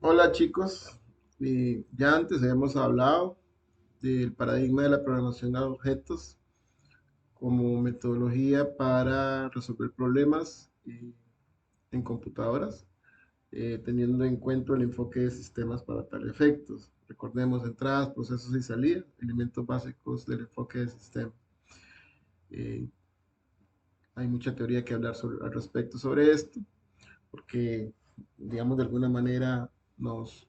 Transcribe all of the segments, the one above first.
Hola chicos, ya antes habíamos hablado del paradigma de la programación a objetos como metodología para resolver problemas en computadoras, teniendo en cuenta el enfoque de sistemas para tal efectos. Recordemos entradas, procesos y salidas, elementos básicos del enfoque de sistema. Eh, Hay mucha teoría que hablar al respecto sobre esto, porque, digamos, de alguna manera nos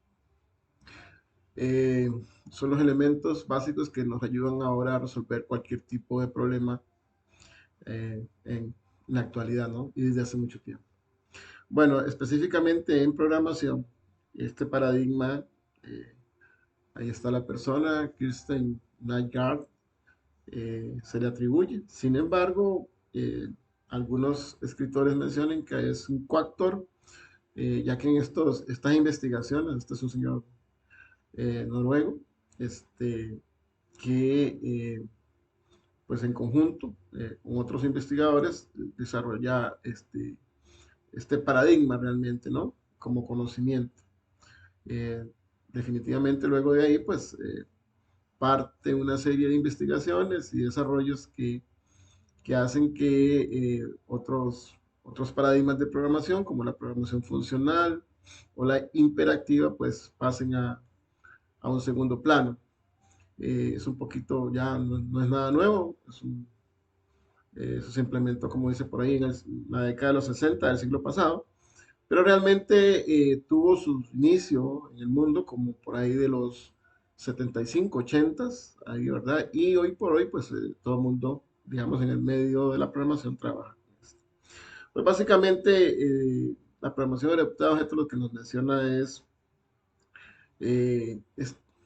Eh, son los elementos básicos que nos ayudan ahora a resolver cualquier tipo de problema en la actualidad, ¿no? Y desde hace mucho tiempo. Bueno, específicamente en programación, este paradigma, eh, ahí está la persona, Kirsten Nygaard, se le atribuye. Sin embargo, algunos escritores mencionan que es un coactor, ya que en estas investigaciones, este es un señor noruego, este, que pues en conjunto con otros investigadores desarrolla este paradigma realmente, ¿no? Como conocimiento. Eh, Definitivamente luego de ahí pues parte una serie de investigaciones y desarrollos que hacen que otros paradigmas de programación como la programación funcional o la imperactiva pues pasen a un segundo plano. Es un poquito, ya no es nada nuevo, eso se implementó, como dice por ahí, en la década de los 60 del siglo pasado, pero realmente tuvo su inicio en el mundo como por ahí de los 75, 80, ahí, ¿verdad? Y hoy por hoy, pues todo el mundo, digamos, en el medio de la programación trabaja. Pues básicamente, la programación orientada a objetos lo que nos menciona es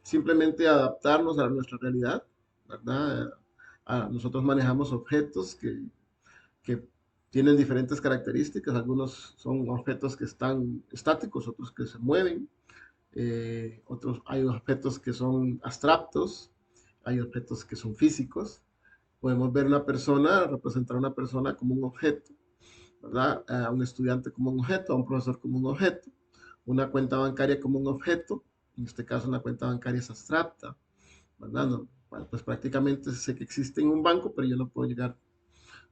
simplemente adaptarnos a nuestra realidad, ¿verdad? Nosotros manejamos objetos que tienen diferentes características. Algunos son objetos que están estáticos, otros que se mueven, hay objetos que son abstractos, hay objetos que son físicos. Podemos ver una persona, representar a una persona como un objeto, ¿verdad? A un estudiante como un objeto, a un profesor como un objeto, una cuenta bancaria como un objeto, en este caso una cuenta bancaria es abstracta, ¿verdad? No, bueno, pues prácticamente sé que existe en un banco, pero yo no puedo llegar,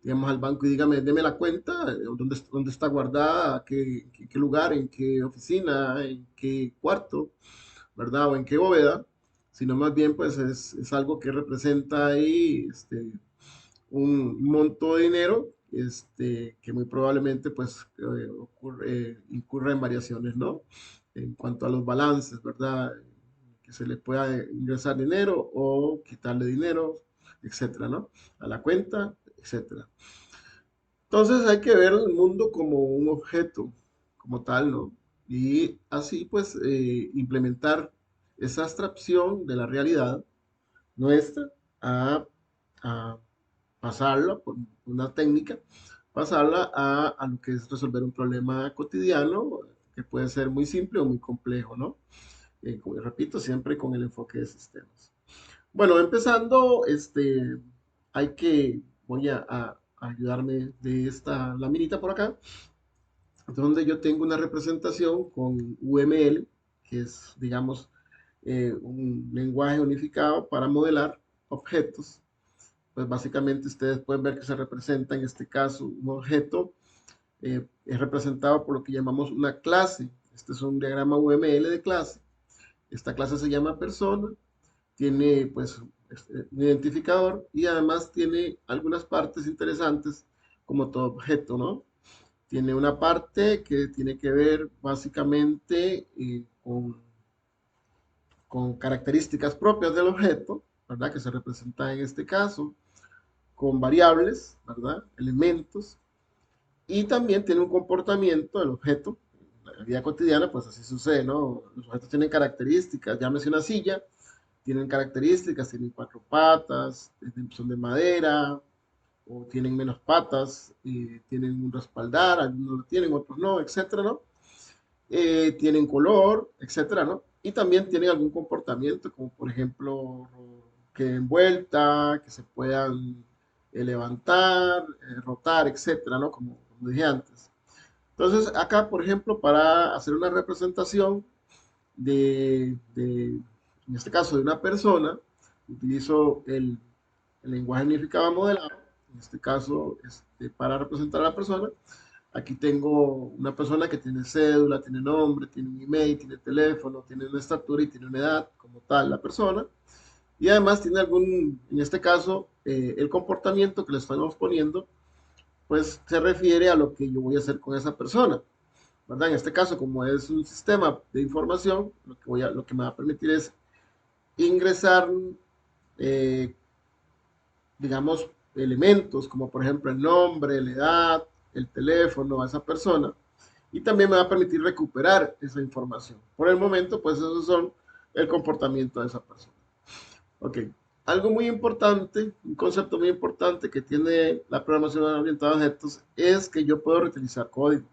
digamos, al banco y dígame, deme la cuenta, dónde está guardada, qué lugar, en qué oficina, en qué cuarto, ¿verdad? O en qué bóveda, sino más bien pues es algo que representa ahí un monto de dinero que muy probablemente pues incurre en variaciones, ¿no? En cuanto a los balances, ¿verdad? Que se le pueda ingresar dinero o quitarle dinero, etcétera, ¿no? A la cuenta, etcétera. Entonces hay que ver el mundo como un objeto, como tal, ¿no? Y así pues implementar esa abstracción de la realidad nuestra a, a pasarla por una técnica, pasarla a lo que es resolver un problema cotidiano que puede ser muy simple o muy complejo, ¿no? Como repito, siempre con el enfoque de sistemas. Bueno, empezando, voy a ayudarme de esta laminita por acá, donde yo tengo una representación con UML, que es, digamos, un lenguaje unificado para modelar objetos. Pues básicamente ustedes pueden ver que se representa en este caso un objeto, es representado por lo que llamamos una clase. Este es un diagrama UML de clase. Esta clase se llama persona, tiene pues un identificador y además tiene algunas partes interesantes como todo objeto, ¿no? Tiene una parte que tiene que ver básicamente con características propias del objeto, ¿verdad? Que se representa en este caso con variables, ¿verdad? Elementos. Y también tiene un comportamiento del objeto. En la vida cotidiana, pues así sucede, ¿no? Los objetos tienen características, llámese una silla, tienen características, tienen cuatro patas, son de madera, o tienen menos patas, tienen un respaldar, algunos lo tienen, otros no, etcétera, ¿no? Tienen color, etcétera, ¿no? Y también tienen algún comportamiento, como por ejemplo que den vuelta, que se puedan levantar, rotar, etcétera, ¿no? Como dije antes. Entonces, acá, por ejemplo, para hacer una representación, en este caso, de una persona, utilizo el lenguaje unificado modelado, en este caso, para representar a la persona. Aquí tengo una persona que tiene cédula, tiene nombre, tiene un email, tiene teléfono, tiene una estatura y tiene una edad como tal la persona. Y además tiene en este caso, el comportamiento que le estamos poniendo, pues se refiere a lo que yo voy a hacer con esa persona, ¿verdad? En este caso, como es un sistema de información, lo que me va a permitir es ingresar, eh, digamos, elementos como por ejemplo el nombre, la edad, el teléfono a esa persona, y también me va a permitir recuperar esa información. Por el momento, pues esos son el comportamiento de esa persona. Ok, algo muy importante, un concepto muy importante que tiene la programación orientada a objetos es que yo puedo reutilizar código.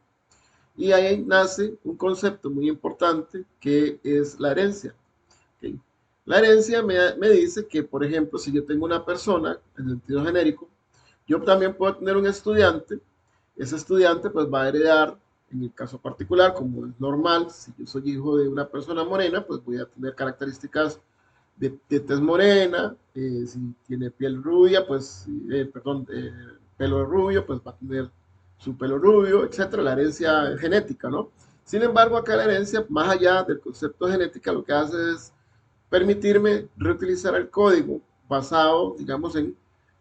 Y ahí nace un concepto muy importante que es la herencia. ¿Okay? La herencia me dice que, por ejemplo, si yo tengo una persona en sentido genérico, yo también puedo tener un estudiante. Ese estudiante pues va a heredar, en el caso particular, como es normal, si yo soy hijo de una persona morena, pues voy a tener características de tez morena. Si tiene piel rubia, pues, perdón, pelo rubio, pues va a tener su pelo rubio, etcétera, la herencia genética, ¿no? Sin embargo, acá la herencia, más allá del concepto de genética, lo que hace es permitirme reutilizar el código basado, digamos, en,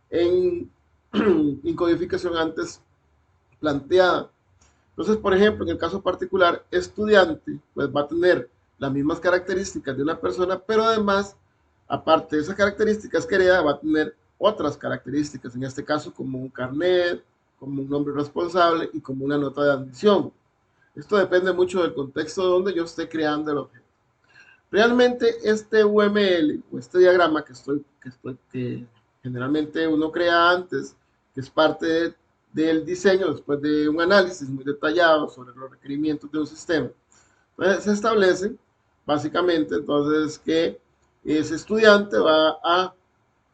en codificación antes planteada. Entonces, por ejemplo, en el caso particular, estudiante, pues va a tener las mismas características de una persona, pero además, aparte de esas características que hereda, va a tener otras características, en este caso como un carnet, como un nombre responsable y como una nota de admisión. Esto depende mucho del contexto donde yo esté creando el objeto. Realmente este UML o este diagrama que generalmente uno crea antes, que es parte del diseño después de un análisis muy detallado sobre los requerimientos de un sistema, entonces se establece básicamente entonces que ese estudiante va a,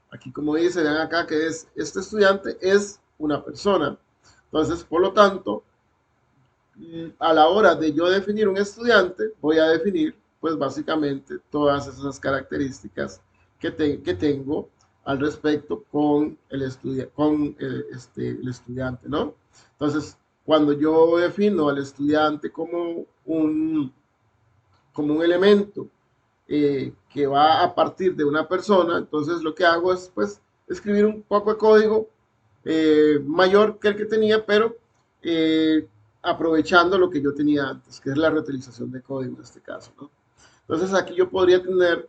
aquí como dice, vean acá que es, este estudiante es una persona. Entonces, por lo tanto, a la hora de yo definir un estudiante, voy a definir, pues básicamente, todas esas características que tengo al respecto con el estudiante, ¿no? Entonces, cuando yo defino al estudiante como un elemento que va a partir de una persona, entonces lo que hago es, pues, escribir un poco de código mayor que el que tenía, pero eh, aprovechando lo que yo tenía antes, que es la reutilización de código en este caso, ¿no? Entonces aquí yo podría tener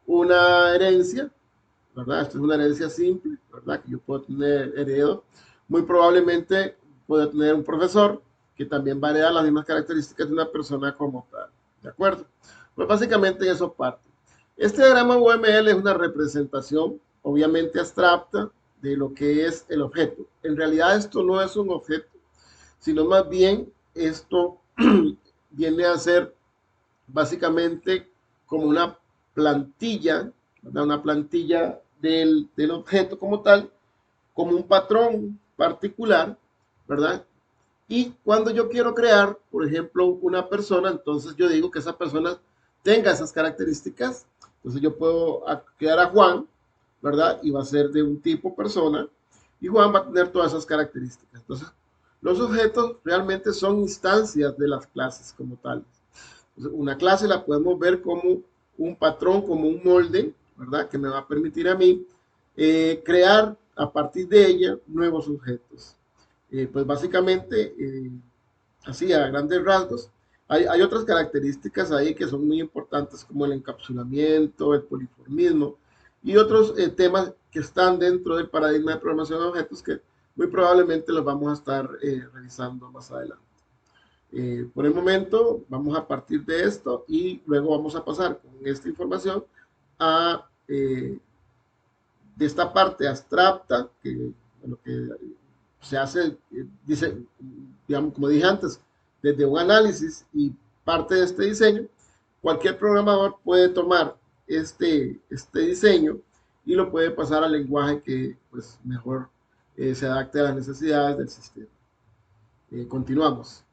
una herencia, ¿verdad? Esto es una herencia simple, ¿verdad? Que yo puedo tener heredo. Muy probablemente puedo tener un profesor que también va a heredar las mismas características de una persona como tal, ¿de acuerdo? Pues básicamente eso parte. Este diagrama UML es una representación, obviamente abstracta, de lo que es el objeto. En realidad esto no es un objeto, sino más bien esto viene a ser básicamente como una plantilla, ¿verdad? Una plantilla del objeto como tal, como un patrón particular, ¿verdad? Y cuando yo quiero crear, por ejemplo, una persona, entonces yo digo que esa persona tenga esas características. Entonces yo puedo crear a Juan, ¿verdad? Y va a ser de un tipo persona, y Juan va a tener todas esas características. Entonces, los objetos realmente son instancias de las clases como tales. Entonces, una clase la podemos ver como un patrón, como un molde, ¿verdad? Que me va a permitir a mí crear a partir de ella nuevos objetos. Pues básicamente, así a grandes rasgos, hay otras características ahí que son muy importantes como el encapsulamiento, el poliformismo y otros temas que están dentro del paradigma de programación de objetos que muy probablemente los vamos a estar revisando más adelante. Por el momento vamos a partir de esto y luego vamos a pasar con esta información a de esta parte abstracta bueno, que se hace, dice, digamos, como dije antes, desde un análisis y parte de este diseño. Cualquier programador puede tomar este diseño y lo puede pasar al lenguaje que pues, mejor se adapte a las necesidades del sistema. Continuamos.